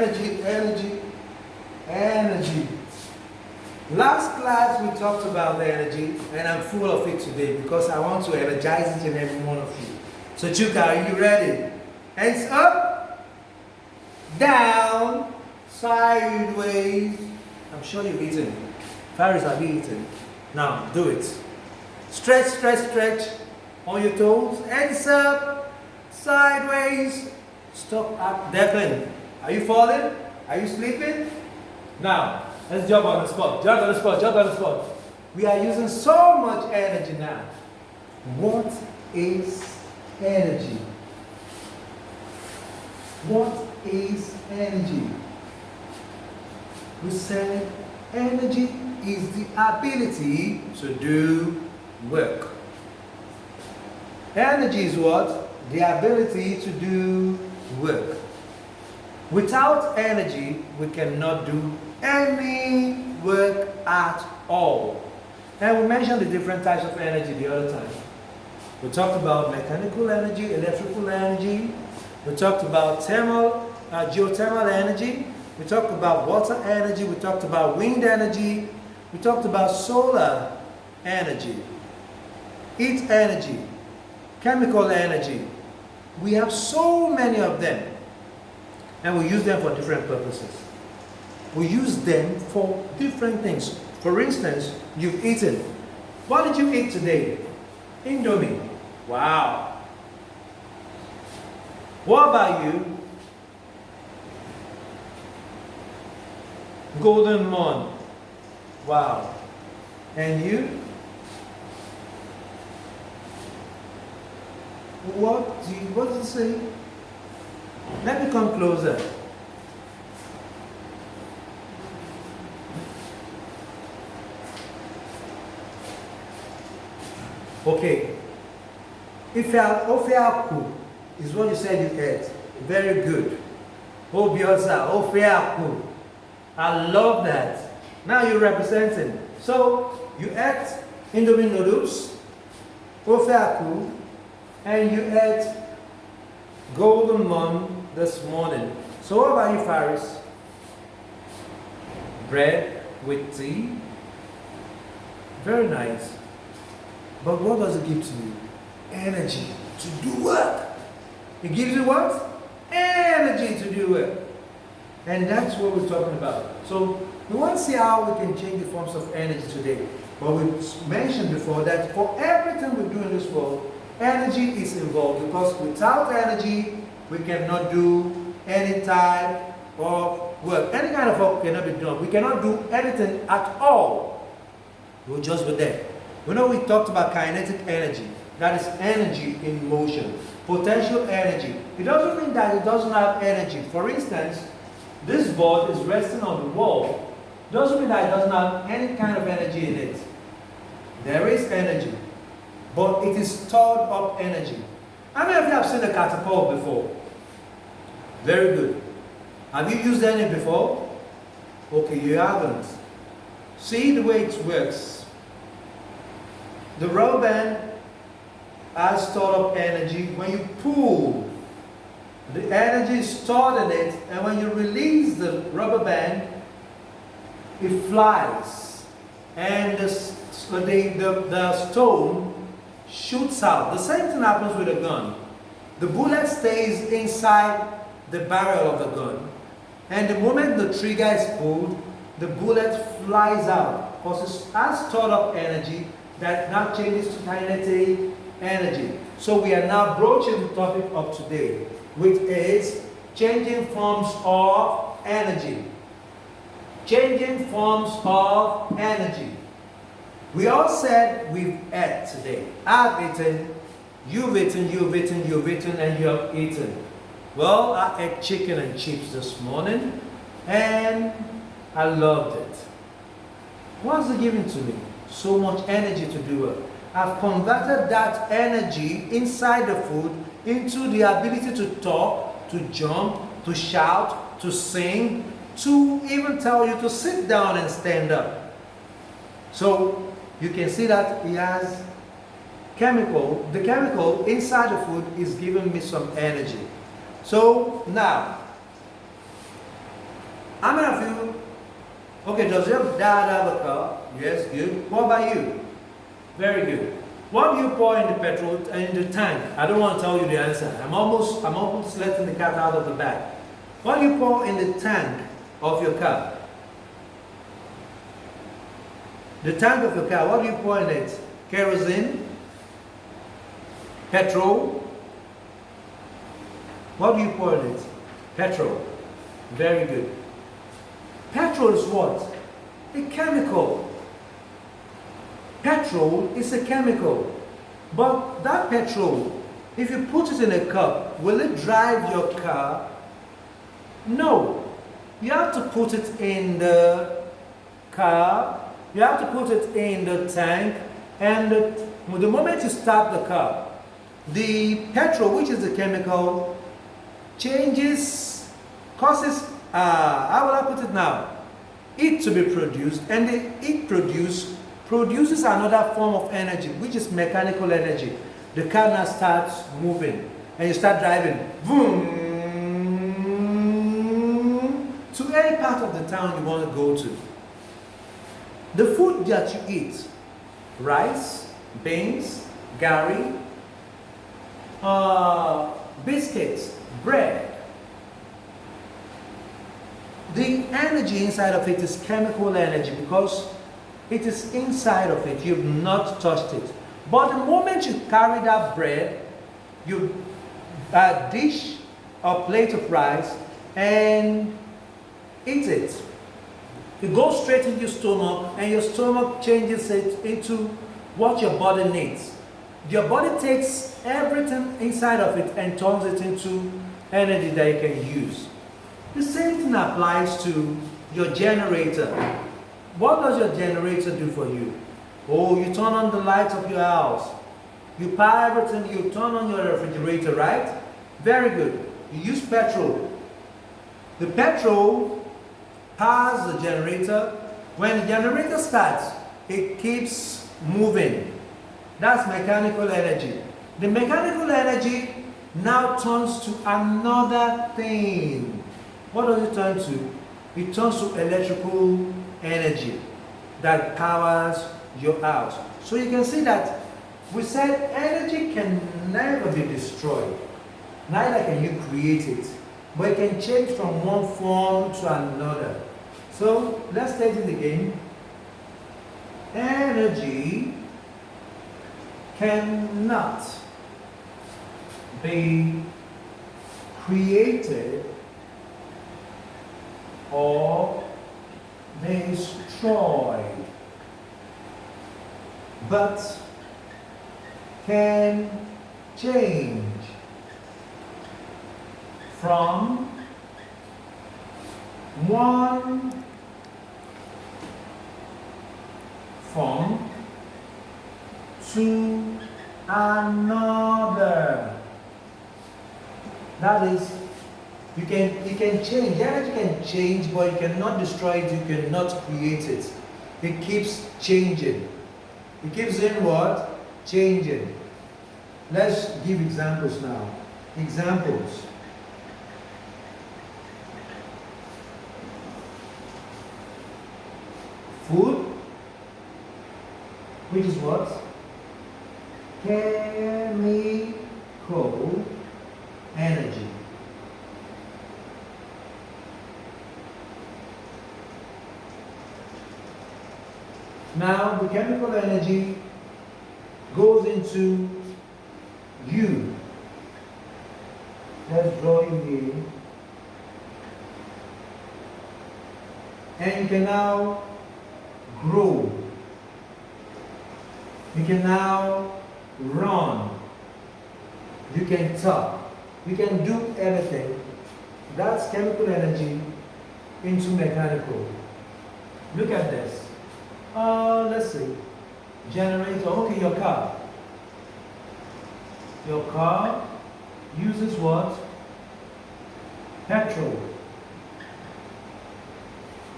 Energy, energy, energy. Last class we talked about the energy, and I'm full of it today because I want to energize each and every one of you. So Chuka, are you ready? Hands up, down, sideways. I'm sure you've eaten. Faris, have you eaten? Now do it. Stretch, stretch, stretch on your toes. Hands up, sideways. Stop up. Declan, are you falling? Are you sleeping? Now, let's jump on the spot. Jump on the spot. Jump on the spot. We are using so much energy now. What is energy? What is energy? We said energy is the ability to do work. Energy is what? The ability to do work. Without energy, we cannot do any work at all. And we mentioned the different types of energy the other time. We talked about mechanical energy, electrical energy. We talked about geothermal energy. We talked about water energy. We talked about wind energy. We talked about solar energy, heat energy, chemical energy. We have so many of them, and we use them for different purposes. We use them for different things. For instance, you've eaten. What did you eat today? Indomie. Wow. What about you? Golden Morn. Wow. And you? What did you say? Let me come closer. Okay. Ofeaku is what you said you ate. Very good. Obiosa, Ofeaku. I love that. Now you're representing. So you ate Indomie noodles, Ofeaku, and you ate Golden Morn this morning. So what about you, Faris? Bread with tea. Very nice. But what does it give to you? Energy to do work. It gives you what? Energy to do work. And that's what we're talking about. So we want to see how we can change the forms of energy today. But we mentioned before that for everything we do in this world, energy is involved, because without energy, we cannot do any type of work. Any kind of work cannot be done. We cannot do anything at all. We'll just be there. We know we talked about kinetic energy. That is energy in motion. Potential energy. It doesn't mean that it doesn't have energy. For instance, this board is resting on the wall. It doesn't mean that it doesn't have any kind of energy in it. There is energy, but it is stored up energy. How many of you have seen a catapult before? Very good. Have you used any before? Okay, you haven't. See the way it works. The rubber band has stored up energy. When you pull, the energy is stored in it, and when you release the rubber band, it flies, and the stone shoots out. The same thing happens with a gun. The bullet stays inside the barrel of the gun, and the moment the trigger is pulled, the bullet flies out, because it has stored up energy that now changes to kinetic energy. So we are now broaching the topic of today, which is changing forms of energy. Changing forms of energy. We all said we've ate today. I've eaten, you've eaten, you've eaten, you've eaten, and you have eaten. Well, I ate chicken and chips this morning, and I loved it. What's it giving to me? So much energy to do it. I've converted that energy inside the food into the ability to talk, to jump, to shout, to sing, to even tell you to sit down and stand up. So you can see that it has chemical. The chemical inside the food is giving me some energy. So now, How many of you? Okay, does your dad have a car? Yes, good. What about you? Very good. What do you pour in the petrol in the tank? I don't want to tell you the answer. I'm almost letting the cat out of the bag. What do you pour in the tank of your car? The tank of your car, what do you pour in it? Kerosene? Petrol? What do you pour in it? Petrol. Very good. Petrol is what? A chemical. Petrol is a chemical. But that petrol, if you put it in a cup, will it drive your car? No. You have to put it in the car. You have to put it in the tank. And the moment you start the car, the petrol, which is the chemical, causes, how will I put it now? It to be produced, and the it produces another form of energy, which is mechanical energy. The car now starts moving, and you start driving, boom, to any part of the town you want to go to. The food that you eat, rice, beans, gari, biscuits, bread, the energy inside of it is chemical energy because it is inside of it. You've not touched it. But the moment you carry that bread, you dish a plate of rice and eat it. It goes straight into your stomach, and your stomach changes it into what your body needs. Your body takes everything inside of it and turns it into energy that you can use. The same thing applies to your generator. What does your generator do for you? Oh, you turn on the lights of your house. You power everything, you turn on your refrigerator, right? Very good. You use petrol. The petrol powers the generator. When the generator starts, it keeps moving. That's mechanical energy. The mechanical energy now turns to another thing. What does it turn to? It turns to electrical energy that powers your house. So you can see that we said energy can never be destroyed. Neither can you create it. But it can change from one form to another. So let's take it again. Energy cannot be created or destroyed, but can change from one form to another. That is, you can change. Energy can change, but you cannot destroy it, you cannot create it. It keeps changing. It keeps in what? Changing. Let's give examples now. Examples. Food, which is what? Chemical energy. Now the chemical energy goes into you. Let's draw you here. And you can now grow. You can now run. You can talk. You can do everything. That's chemical energy into mechanical. Look at this. Let's see. Generator. Okay, your car. Your car uses what? Petrol.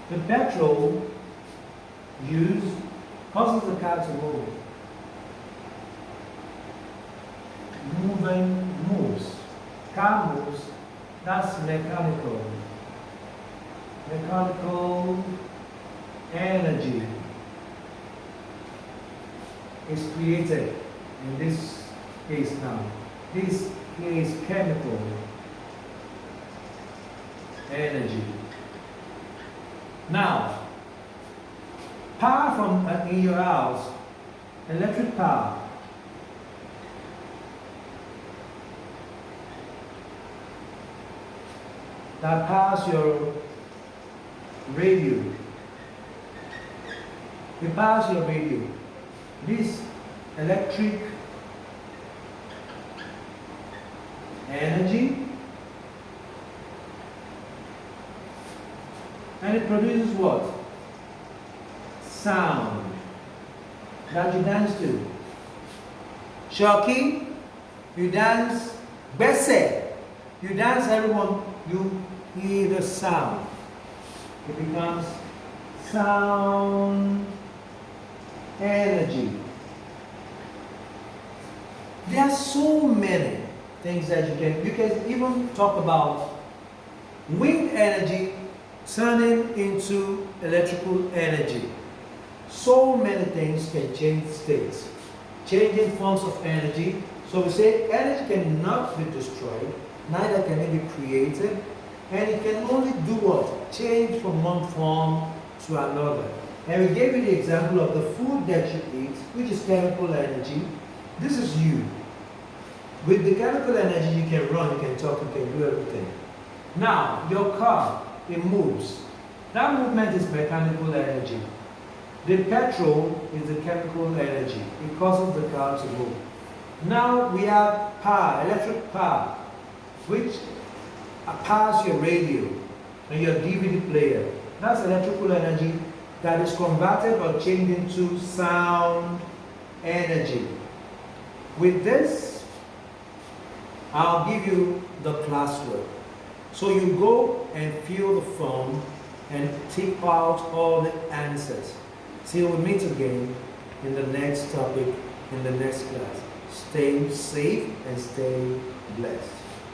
The petrol causes the car to move. Moves. Car moves. That's mechanical. mechanical energy is created in this case now. This is chemical energy. Now, power from in your house, electric power, that powers your radio. It powers your radio. This electric energy, and it produces what? Sound that you dance to. Shoki, you dance. Bese, you dance, everyone, you hear the sound. It becomes sound energy. There are so many things that you can even talk about wind energy turning into electrical energy. So many things can change states, changing forms of energy. So we say energy cannot be destroyed, neither can it be created, and it can only do what? Change from one form to another. And we gave you the example of the food that you eat, which is chemical energy. This is you. With the chemical energy, you can run, you can talk, you can do everything. Now, your car, it moves. That movement is mechanical energy. The petrol is the chemical energy. It causes the car to move. Now we have power, electric power, which powers your radio and your DVD player. That's electrical energy that is converted or changed into sound energy. With this, I'll give you the classwork. So you go and fill the form and take out all the answers. Till we meet again in the next topic, in the next class. Stay safe and stay blessed.